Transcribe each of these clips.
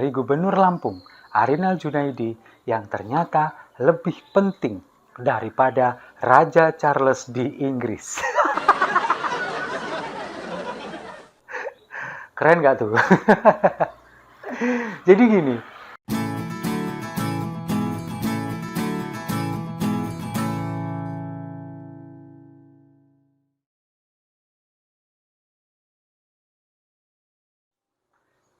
dari Gubernur Lampung, Arinal Junaidi, yang ternyata lebih penting daripada Raja Charles di Inggris. Keren gak tuh? Jadi gini,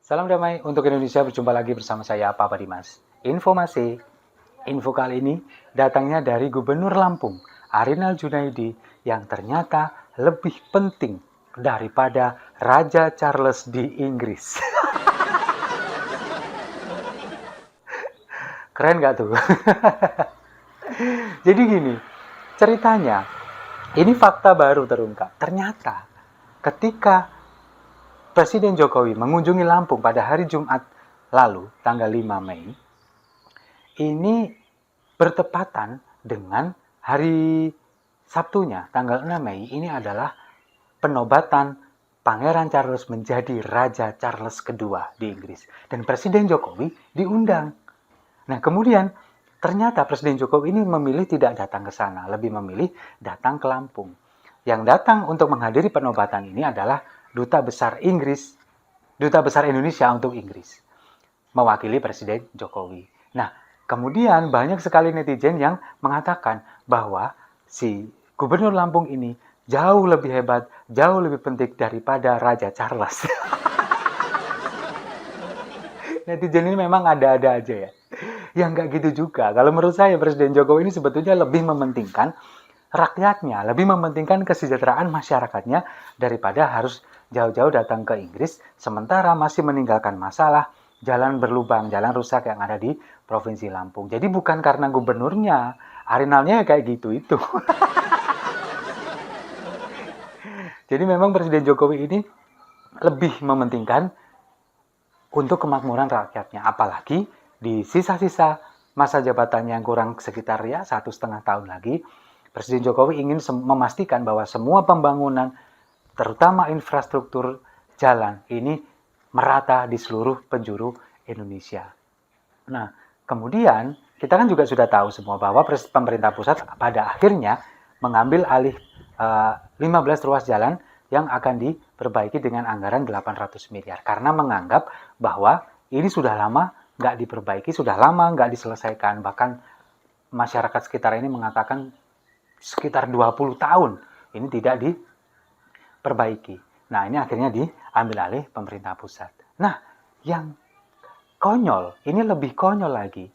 salam damai untuk Indonesia, berjumpa lagi bersama saya, Papa Dimas. Info kali ini datangnya dari Gubernur Lampung, Arinal Junaidi, yang ternyata lebih penting daripada Raja Charles di Inggris. Keren gak tuh? Jadi gini, ceritanya, ini fakta baru terungkap. Ternyata ketika Presiden Jokowi mengunjungi Lampung pada hari Jumat lalu, tanggal 5 Mei, ini bertepatan dengan hari Sabtunya, tanggal 6 Mei, ini adalah penobatan Pangeran Charles menjadi Raja Charles kedua di Inggris. Dan Presiden Jokowi diundang. Nah, kemudian ternyata Presiden Jokowi ini memilih tidak datang ke sana, lebih memilih datang ke Lampung. Yang datang untuk menghadiri penobatan ini adalah Duta Besar Indonesia untuk Inggris, mewakili Presiden Jokowi. Nah, kemudian banyak sekali netizen yang mengatakan bahwa si Gubernur Lampung ini jauh lebih hebat, jauh lebih penting daripada Raja Charles. Netizen ini memang ada-ada aja ya. Ya nggak gitu juga. Kalau menurut saya Presiden Jokowi ini sebetulnya lebih mementingkan rakyatnya, lebih mementingkan kesejahteraan masyarakatnya daripada harus jauh-jauh datang ke Inggris, sementara masih meninggalkan masalah jalan berlubang, jalan rusak yang ada di Provinsi Lampung. Jadi bukan karena gubernurnya, Arinalnya kayak gitu itu. Jadi memang Presiden Jokowi ini lebih mementingkan untuk kemakmuran rakyatnya, apalagi di sisa-sisa masa jabatannya yang kurang sekitar ya 1,5 tahun lagi, Presiden Jokowi ingin memastikan bahwa semua pembangunan, terutama infrastruktur jalan, ini merata di seluruh penjuru Indonesia. Nah, kemudian kita kan juga sudah tahu semua bahwa pemerintah pusat pada akhirnya mengambil alih 15 ruas jalan yang akan diperbaiki dengan anggaran 800 miliar. Karena menganggap bahwa ini sudah lama nggak diperbaiki, sudah lama nggak diselesaikan. Bahkan masyarakat sekitar ini mengatakan sekitar 20 tahun ini tidak diperbaiki. Nah, ini akhirnya diambil alih pemerintah pusat. Nah, yang konyol, ini lebih konyol lagi.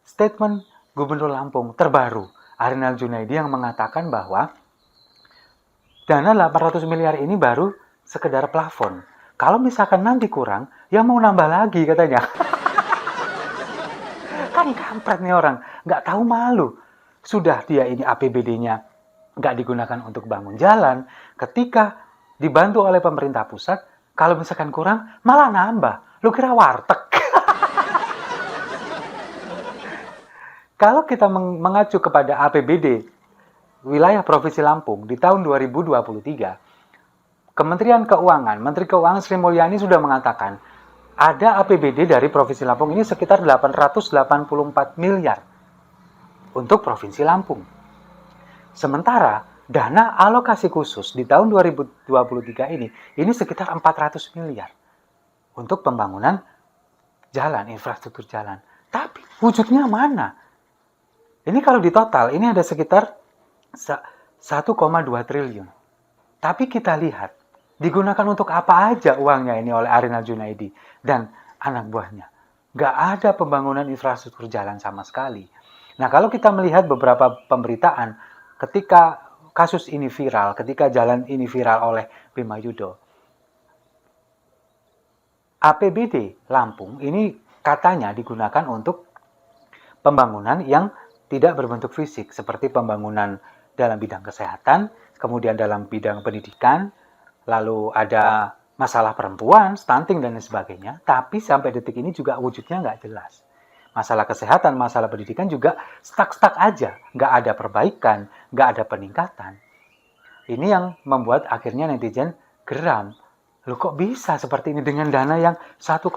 Statement Gubernur Lampung terbaru, Arinal Junaidi, yang mengatakan bahwa dana 800 miliar ini baru sekedar plafon. Kalau misalkan nanti kurang, ya mau nambah lagi katanya. Kan kampret nih orang, nggak tahu malu. Sudah dia ini APBD-nya nggak digunakan untuk bangun jalan, ketika dibantu oleh pemerintah pusat, kalau misalkan kurang, malah nambah. Lu kira warteg? Kalau kita mengacu kepada APBD wilayah Provinsi Lampung di tahun 2023, Kementerian Keuangan, Menteri Keuangan Sri Mulyani sudah mengatakan ada APBD dari Provinsi Lampung ini sekitar 884 miliar untuk Provinsi Lampung. Sementara dana alokasi khusus di tahun 2023 ini sekitar 400 miliar untuk pembangunan jalan, infrastruktur jalan. Tapi wujudnya mana? Ini kalau di total, ini ada sekitar 1,2 triliun. Tapi kita lihat, digunakan untuk apa aja uangnya ini oleh Arinal Junaidi dan anak buahnya. Nggak ada pembangunan infrastruktur jalan sama sekali. Nah, kalau kita melihat beberapa pemberitaan, ketika kasus ini viral, ketika jalan ini viral oleh Bima Yudho, APBD Lampung ini katanya digunakan untuk pembangunan yang tidak berbentuk fisik, seperti pembangunan dalam bidang kesehatan, kemudian dalam bidang pendidikan, lalu ada masalah perempuan, stunting, dan lain sebagainya. Tapi sampai detik ini juga wujudnya nggak jelas. Masalah kesehatan, masalah pendidikan juga stuck-stuck aja. Nggak ada perbaikan, nggak ada peningkatan. Ini yang membuat akhirnya netizen geram. Loh kok bisa seperti ini dengan dana yang 1,2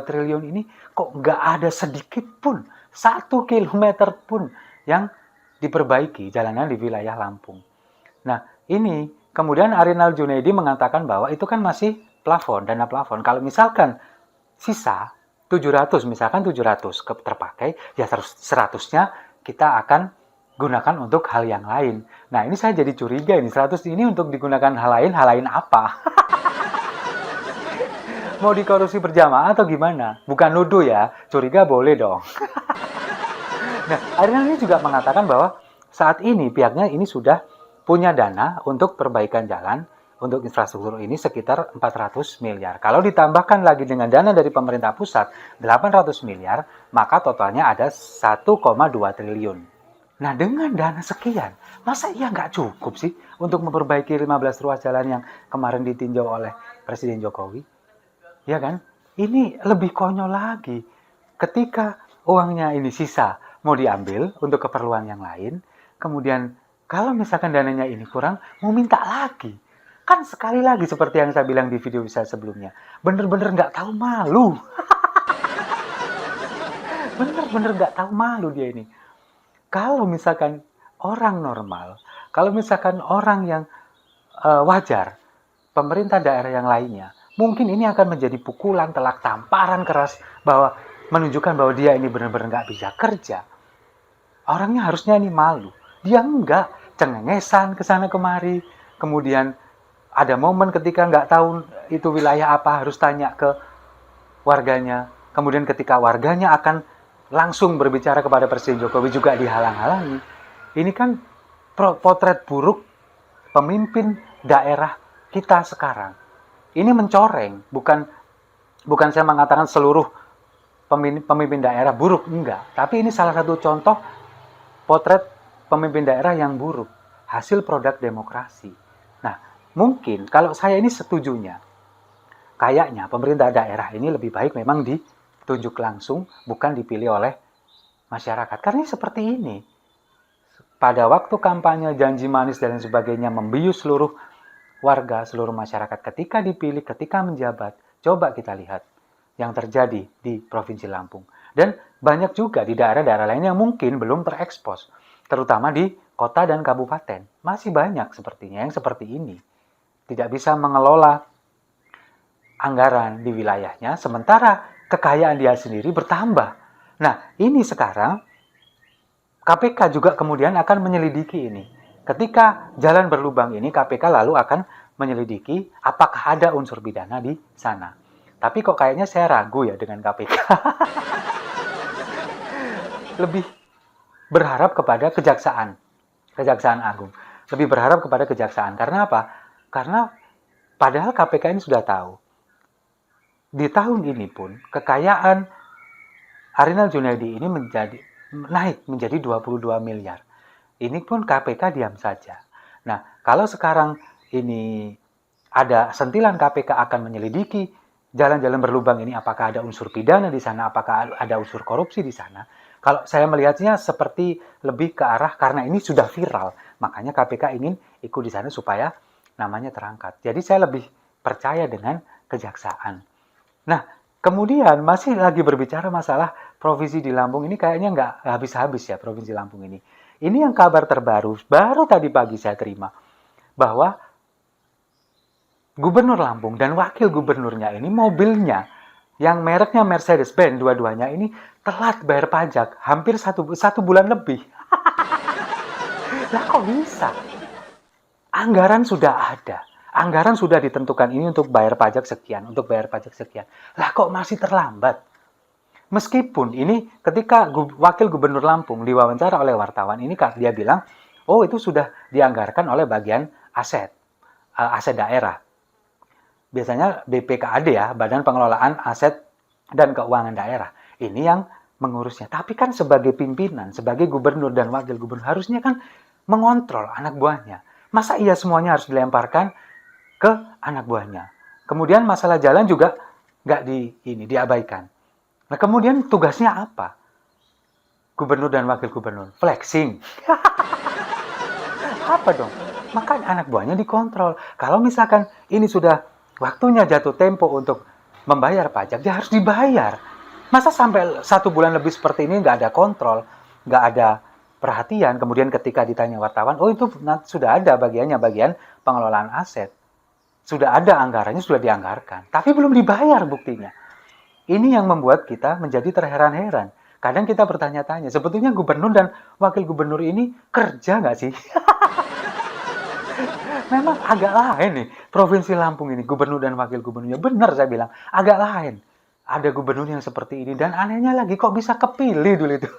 triliun ini kok nggak ada sedikit pun, 1 kilometer pun yang diperbaiki jalanan di wilayah Lampung. Nah ini kemudian Arinal Junaidi mengatakan bahwa itu kan masih plafon, dana plafon. Kalau misalkan sisa 700, misalkan 700 terpakai, ya 100-nya kita akan gunakan untuk hal yang lain. Nah ini saya jadi curiga ini, 100 ini untuk digunakan hal lain apa? Mau dikorupsi berjamaah atau gimana? Bukan nuduh ya, curiga boleh dong. Nah, Arinal ini juga mengatakan bahwa saat ini pihaknya ini sudah punya dana untuk perbaikan jalan, untuk infrastruktur ini sekitar 400 miliar. Kalau ditambahkan lagi dengan dana dari pemerintah pusat 800 miliar, maka totalnya ada 1,2 triliun. Nah, dengan dana sekian, masa iya nggak cukup sih untuk memperbaiki 15 ruas jalan yang kemarin ditinjau oleh Presiden Jokowi? Ya kan? Ini lebih konyol lagi. Ketika uangnya ini sisa, mau diambil untuk keperluan yang lain, kemudian kalau misalkan dananya ini kurang, mau minta lagi. Kan sekali lagi seperti yang saya bilang di video saya sebelumnya, bener-bener nggak tahu malu. Bener-bener nggak tahu malu dia ini. Kalau misalkan orang normal, kalau misalkan orang yang wajar, pemerintah daerah yang lainnya, mungkin ini akan menjadi pukulan telak tamparan keras bahwa menunjukkan bahwa dia ini benar-benar nggak bisa kerja. Orangnya harusnya ini malu. Dia enggak, cengengesan ke sana kemari. Kemudian ada momen ketika nggak tahu itu wilayah apa, harus tanya ke warganya. Kemudian ketika warganya akan langsung berbicara kepada Presiden Jokowi juga dihalang-halangi. Ini kan potret buruk pemimpin daerah kita sekarang. Ini mencoreng, bukan saya mengatakan seluruh pemimpin daerah buruk, enggak. Tapi ini salah satu contoh potret pemimpin daerah yang buruk, hasil produk demokrasi. Nah, mungkin kalau saya ini setujunya, kayaknya pemerintah daerah ini lebih baik memang ditunjuk langsung, bukan dipilih oleh masyarakat. Karena seperti ini, pada waktu kampanye, janji manis dan sebagainya membius seluruh warga, seluruh masyarakat ketika dipilih, ketika menjabat. Coba kita lihat yang terjadi di Provinsi Lampung. Dan banyak juga di daerah-daerah lain yang mungkin belum terekspos, terutama di kota dan kabupaten. Masih banyak sepertinya yang seperti ini. Tidak bisa mengelola anggaran di wilayahnya, sementara kekayaan dia sendiri bertambah. Nah, ini sekarang KPK juga kemudian akan menyelidiki ini. Ketika jalan berlubang ini, KPK lalu akan menyelidiki apakah ada unsur pidana di sana. Tapi kok kayaknya saya ragu ya dengan KPK. Lebih berharap kepada Kejaksaan Agung. Lebih berharap kepada Kejaksaan. Karena apa? Karena padahal KPK ini sudah tahu. Di tahun ini pun, kekayaan Arinal Junaidi ini naik menjadi 22 miliar. Ini pun KPK diam saja. Nah, kalau sekarang ini ada sentilan KPK akan menyelidiki jalan-jalan berlubang ini, apakah ada unsur pidana di sana, apakah ada unsur korupsi di sana. Kalau saya melihatnya seperti lebih ke arah karena ini sudah viral, makanya KPK ingin ikut di sana supaya namanya terangkat. Jadi saya lebih percaya dengan Kejaksaan. Nah, kemudian masih lagi berbicara masalah provinsi di Lampung ini, kayaknya nggak habis-habis ya provinsi Lampung ini. Ini yang kabar terbaru, baru tadi pagi saya terima, bahwa Gubernur Lampung dan Wakil Gubernurnya ini mobilnya, yang mereknya Mercedes-Benz, dua-duanya ini telat bayar pajak, hampir satu bulan lebih. Lah kok bisa? Anggaran sudah ada, anggaran sudah ditentukan ini untuk bayar pajak sekian, untuk bayar pajak sekian. Lah kok masih terlambat? Meskipun ini ketika Wakil Gubernur Lampung diwawancara oleh wartawan ini, dia bilang, oh itu sudah dianggarkan oleh bagian aset daerah. Biasanya BPKAD ya, Badan Pengelolaan Aset dan Keuangan Daerah. Ini yang mengurusnya. Tapi kan sebagai pimpinan, sebagai gubernur dan wakil gubernur, harusnya kan mengontrol anak buahnya. Masa iya semuanya harus dilemparkan ke anak buahnya? Kemudian masalah jalan juga nggak diabaikan. Nah, kemudian tugasnya apa? Gubernur dan wakil gubernur flexing. Apa dong? Maka anak buahnya dikontrol. Kalau misalkan ini sudah waktunya jatuh tempo untuk membayar pajak, dia harus dibayar. Masa sampai 1 bulan lebih seperti ini nggak ada kontrol, nggak ada perhatian, kemudian ketika ditanya wartawan, oh itu sudah ada bagiannya, bagian pengelolaan aset. Sudah ada anggarannya, sudah dianggarkan. Tapi belum dibayar buktinya. Ini yang membuat kita menjadi terheran-heran. Kadang kita bertanya-tanya, sebetulnya gubernur dan wakil gubernur ini kerja nggak sih? Memang agak lain nih, Provinsi Lampung ini, gubernur dan wakil gubernurnya. Benar saya bilang, agak lain. Ada gubernur yang seperti ini, dan anehnya lagi kok bisa kepilih dulu itu.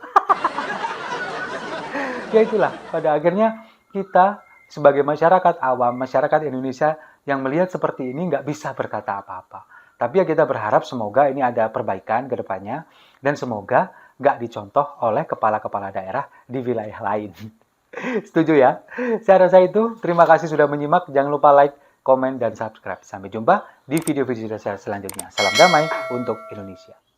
Ya itulah, pada akhirnya kita sebagai masyarakat awam, masyarakat Indonesia yang melihat seperti ini nggak bisa berkata apa-apa. Tapi ya kita berharap semoga ini ada perbaikan ke depannya, dan semoga nggak dicontoh oleh kepala-kepala daerah di wilayah lain. Setuju ya? Saya rasa itu. Terima kasih sudah menyimak. Jangan lupa like, komen, dan subscribe. Sampai jumpa di video-video saya selanjutnya. Salam damai untuk Indonesia.